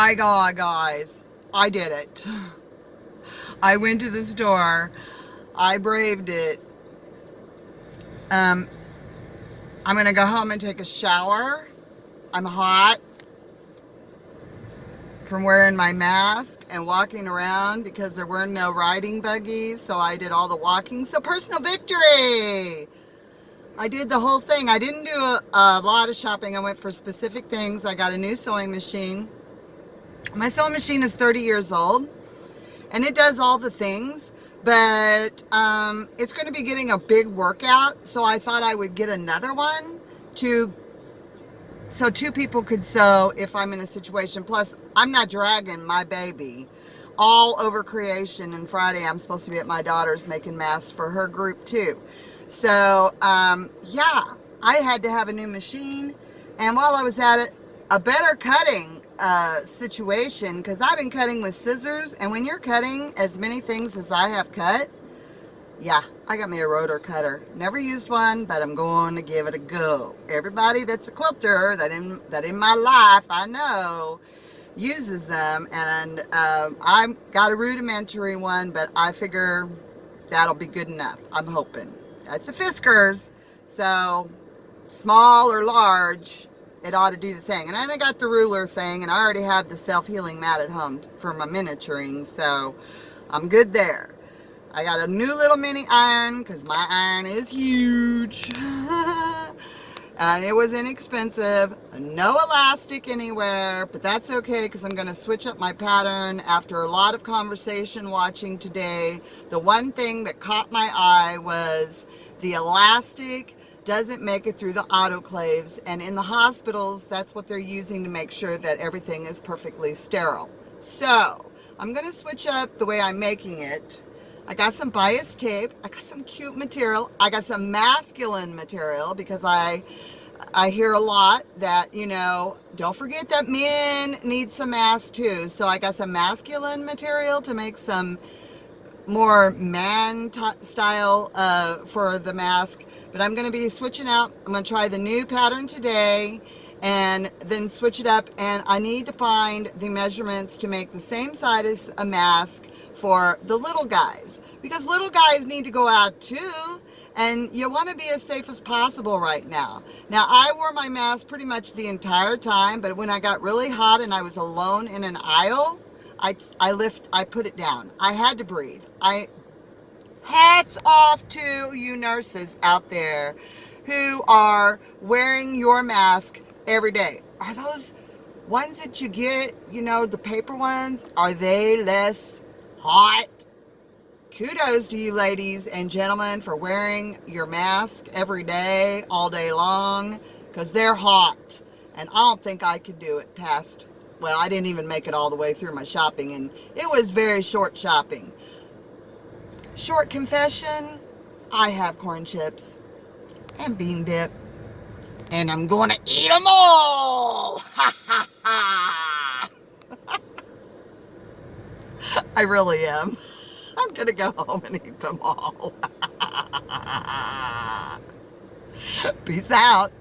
my God, guys, I did it. I went to the store. I braved it. Um, I'm gonna go home and take a shower. I'm hot from wearing my mask and walking around because there were no riding buggies, so I did all the walking. So personal victory! I did the whole thing. I didn't do a lot of shopping. I went for specific things. I got a new sewing machine. My sewing machine is 30 years old, and it does all the things, but it's going to be getting a big workout, so I thought I would get another one to so two people could sew if I'm in a situation. Plus, I'm not dragging my baby all over creation, and Friday I'm supposed to be at my daughter's making masks for her group too. So yeah, I had to have a new machine, and while I was at it, a better cutting situation, because I've been cutting with scissors, and when you're cutting as many things as I have cut, yeah, I got me a rotor cutter. Never used one, but I'm going to give it a go. Everybody that's a quilter that in my life I know uses them, and I've got a rudimentary one, but I figure that'll be good enough. I'm hoping. It's a Fiskars, so small or large, it ought to do the thing. And then I got the ruler thing, and I already have the self-healing mat at home for my miniaturing, so I'm good there. I got a new little mini iron because my iron is huge. And it was inexpensive. No elastic anywhere, but that's okay because I'm going to switch up my pattern after a lot of conversation watching today. The one thing that caught my eye was the elastic doesn't make it through the autoclaves, and in the hospitals, that's what they're using to make sure that everything is perfectly sterile. So I'm going to switch up the way I'm making it. I got some bias tape. I got some cute material. I got some masculine material because I hear a lot that, don't forget that men need some masks too. So I got some masculine material to make some more man style for the mask. But I'm going to be switching out. I'm going to try the new pattern today and then switch it up. And I need to find the measurements to make the same size as a mask for the little guys, because little guys need to go out too, and you want to be as safe as possible right now. Now, I wore my mask pretty much the entire time, but when I got really hot and I was alone in an aisle, I put it down. I had to breathe. Hats off to you nurses out there who are wearing your mask every day. Are those ones that you get, the paper ones, are they less hot? Kudos to you ladies and gentlemen for wearing your mask every day, all day long, because they're hot. And I don't think I could do it past, well, I didn't even make it all the way through my shopping, and it was very short shopping. Short confession, I have corn chips and bean dip, and I'm going to eat them all. Ha ha ha. I really am. I'm going to go home and eat them all. Peace out.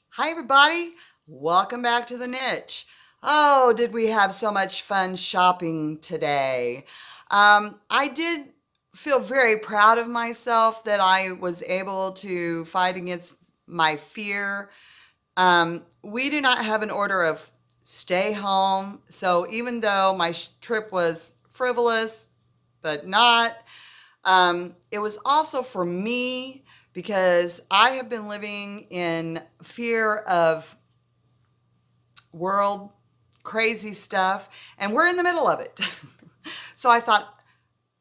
Hi, everybody. Welcome back to the niche. Oh, did we have so much fun shopping today? I did feel very proud of myself that I was able to fight against my fear. We do not have an order of stay home. So even though my trip was frivolous, but not, it was also for me because I have been living in fear of world crazy stuff, and we're in the middle of it. So I thought,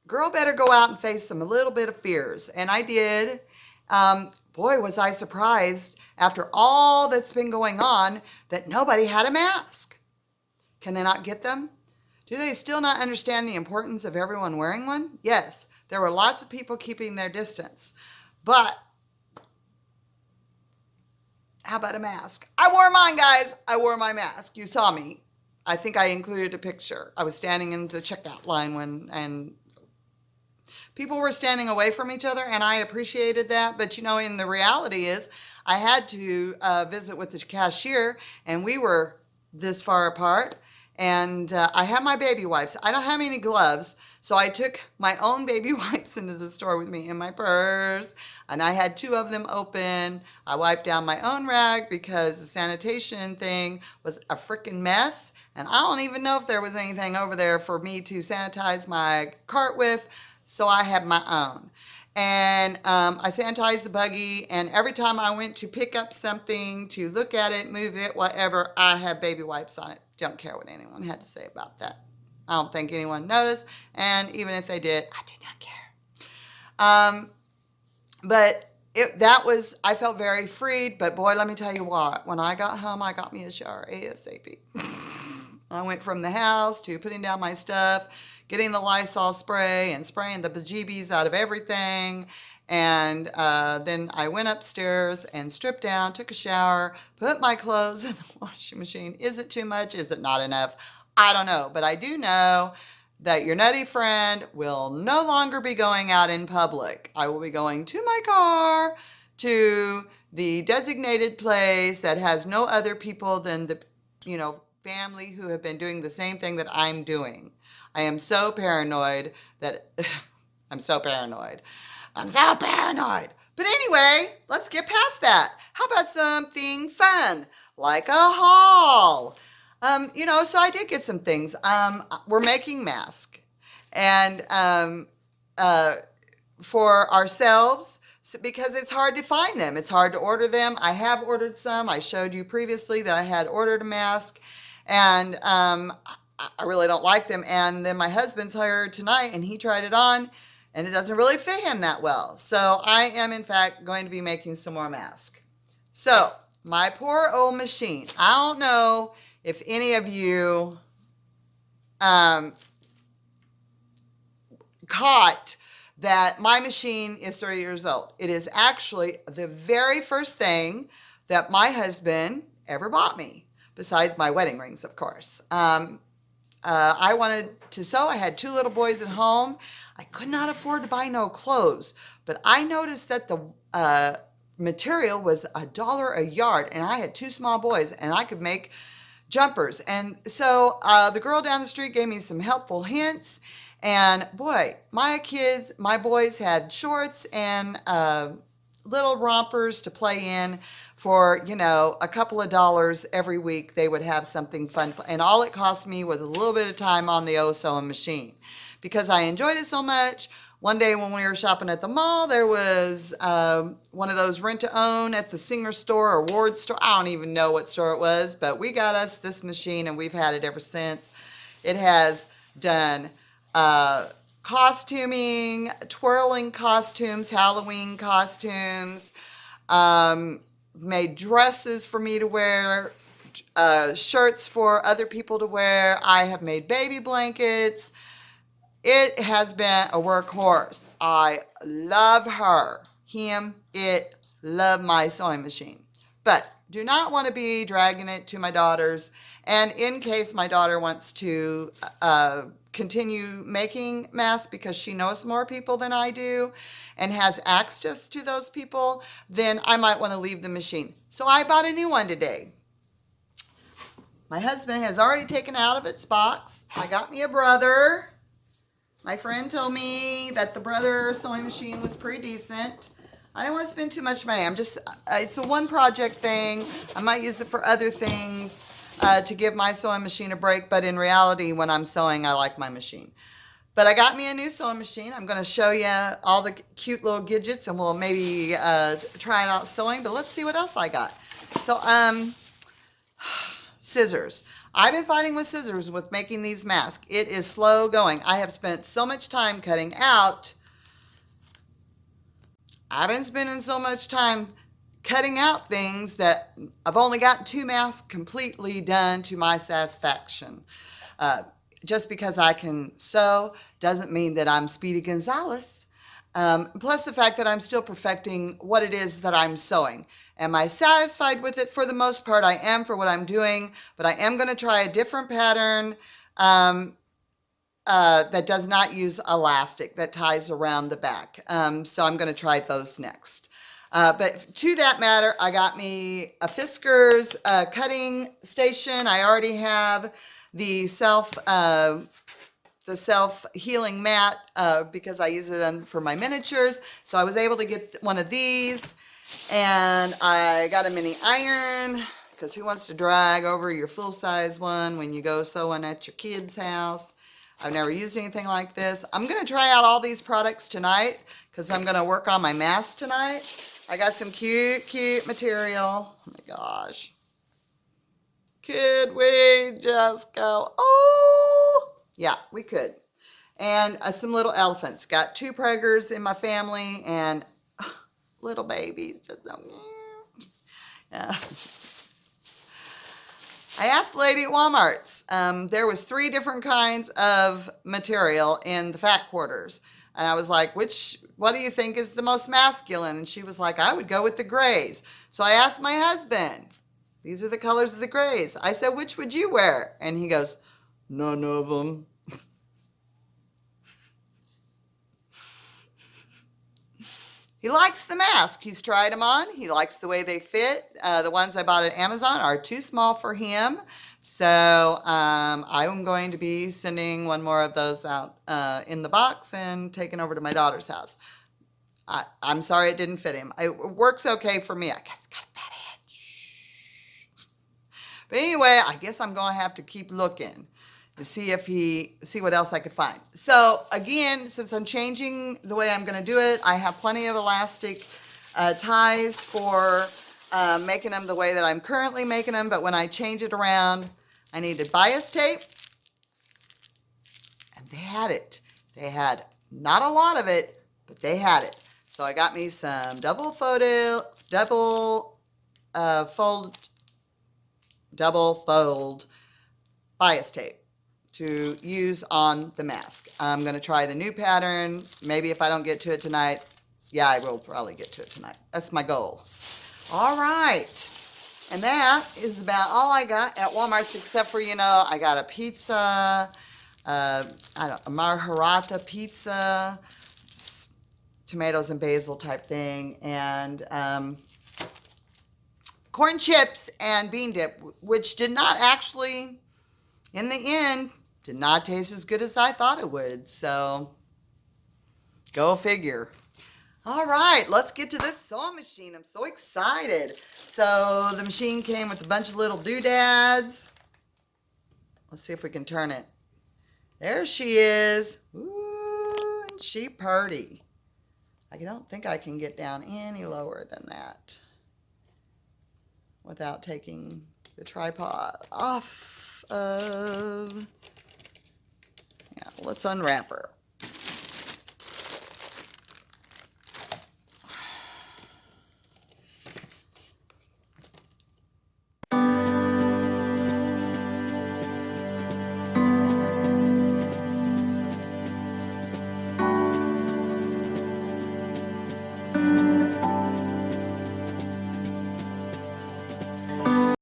girl, better go out and face some a little bit of fears. And I did. Boy, was I surprised after all that's been going on that nobody had a mask. Can they not get them? Do they still not understand the importance of everyone wearing one? Yes, there were lots of people keeping their distance. But how about a mask? I wore mine, guys. I wore my mask. You saw me. I think I included a picture. I was standing in the checkout line and people were standing away from each other, and I appreciated that. But, in the reality is I had to visit with the cashier, and we were this far apart. And I have my baby wipes. I don't have any gloves, so I took my own baby wipes into the store with me in my purse, and I had two of them open. I wiped down my own rag because the sanitation thing was a freaking mess, and I don't even know if there was anything over there for me to sanitize my cart with, so I had my own. And I sanitized the buggy, and every time I went to pick up something, to look at it, move it, whatever, I had baby wipes on it. Don't care what anyone had to say about that. I don't think anyone noticed, and even if they did, I did not care. But that was, I felt very freed, but boy, let me tell you what, when I got home, I got me a shower ASAP. I went from the house to putting down my stuff, getting the Lysol spray and spraying the bejeebies out of everything. And then I went upstairs and stripped down, took a shower, put my clothes in the washing machine. Is it too much? Is it not enough? I don't know. But I do know that your nutty friend will no longer be going out in public. I will be going to my car, to the designated place that has no other people than the, family who have been doing the same thing that I'm doing. I am so paranoid that I'm so paranoid. I'm so paranoid. But anyway, let's get past that. How about something fun, like a haul? So I did get some things. We're making masks, and for ourselves, because it's hard to find them. It's hard to order them. I have ordered some. I showed you previously that I had ordered a mask, and I really don't like them. And then my husband's hired tonight, and he tried it on, and it doesn't really fit him that well. So I am, in fact, going to be making some more masks. So my poor old machine. I don't know if any of you caught that my machine is 30 years old. It is actually the very first thing that my husband ever bought me, besides my wedding rings, of course. I wanted to sew. I had two little boys at home. I could not afford to buy no clothes, but I noticed that the material was $1 a yard, and I had two small boys, and I could make jumpers. And so the girl down the street gave me some helpful hints, and boy, my boys had shorts and little rompers to play in. For, a couple of dollars every week, they would have something fun. And all it cost me was a little bit of time on the sewing machine. Because I enjoyed it so much, one day when we were shopping at the mall, there was one of those rent-to-own at the Singer store or Ward store. I don't even know what store it was, but we got us this machine, and we've had it ever since. It has done costuming, twirling costumes, Halloween costumes, made dresses for me to wear, shirts for other people to wear. I have made baby blankets. It has been a workhorse. I love her. Love my sewing machine. But do not want to be dragging it to my daughter's. And in case my daughter wants to continue making masks because she knows more people than I do and has access to those people, then I might want to leave the machine. So I bought a new one today. My husband has already taken it out of its box. I got me a brother. My friend told me that the brother sewing machine was pretty decent. I don't want to spend too much money. It's a one project thing. I might use it for other things to give my sewing machine a break, but in reality, when I'm sewing, I like my machine. But I got me a new sewing machine. I'm going to show you all the cute little gadgets, and we'll maybe try it out sewing, but let's see what else I got. So, scissors. I've been fighting with scissors with making these masks. It is slow going. I have spent so much time cutting out. I've been spending so much time cutting out things that I've only gotten 2 masks completely done to my satisfaction. Just because I can sew doesn't mean that I'm Speedy Gonzales. Plus the fact that I'm still perfecting what it is that I'm sewing. Am I satisfied with it? For the most part, I am for what I'm doing, but I am going to try a different pattern that does not use elastic, that ties around the back. So I'm going to try those next. But to that matter, I got me a Fiskars cutting station. I already have the self-healing mat because I use it for my miniatures. So I was able to get one of these, and I got a mini iron because who wants to drag over your full-size one when you go sewing at your kid's house? I've never used anything like this. I'm going to try out all these products tonight because I'm going to work on my mask tonight. I got some cute material. Oh my gosh. Could we just go, oh, yeah, we could. And some little elephants. Got 2 preggers in my family and little babies. Just so, yeah. I asked the lady at Walmart's. There was 3 different kinds of material in the fat quarters. And I was like, what do you think is the most masculine? And she was like, I would go with the grays. So I asked my husband, these are the colors of the grays. I said, which would you wear? And he goes, none of them. He likes the mask. He's tried them on. He likes the way they fit. The ones I bought at Amazon are too small for him. So I'm going to be sending one more of those out in the box and taking over to my daughter's house. I'm sorry it didn't fit him. It works okay for me. I guess it's got a fat head. Shh. But anyway, I guess I'm going to have to keep looking to see what else I could find. So again, since I'm changing the way I'm going to do it, I have plenty of elastic ties for making them the way that I'm currently making them. But when I change it around, I needed bias tape, and they had it. They had not a lot of it, but they had it. So I got me some double fold bias tape to use on the mask. I'm going to try the new pattern. Maybe if I don't get to it tonight, yeah, I will probably get to it tonight. That's my goal. All right. And that is about all I got at Walmart's, except for, I got a pizza, a margherita pizza, tomatoes and basil type thing, and corn chips and bean dip, which did not actually, in the end, did not taste as good as I thought it would. So, go figure. All right, let's get to this sewing machine. I'm so excited. So, the machine came with a bunch of little doodads. Let's see if we can turn it. There she is. Ooh, and she purty. I don't think I can get down any lower than that without taking the tripod off of... Yeah, let's unwrap her.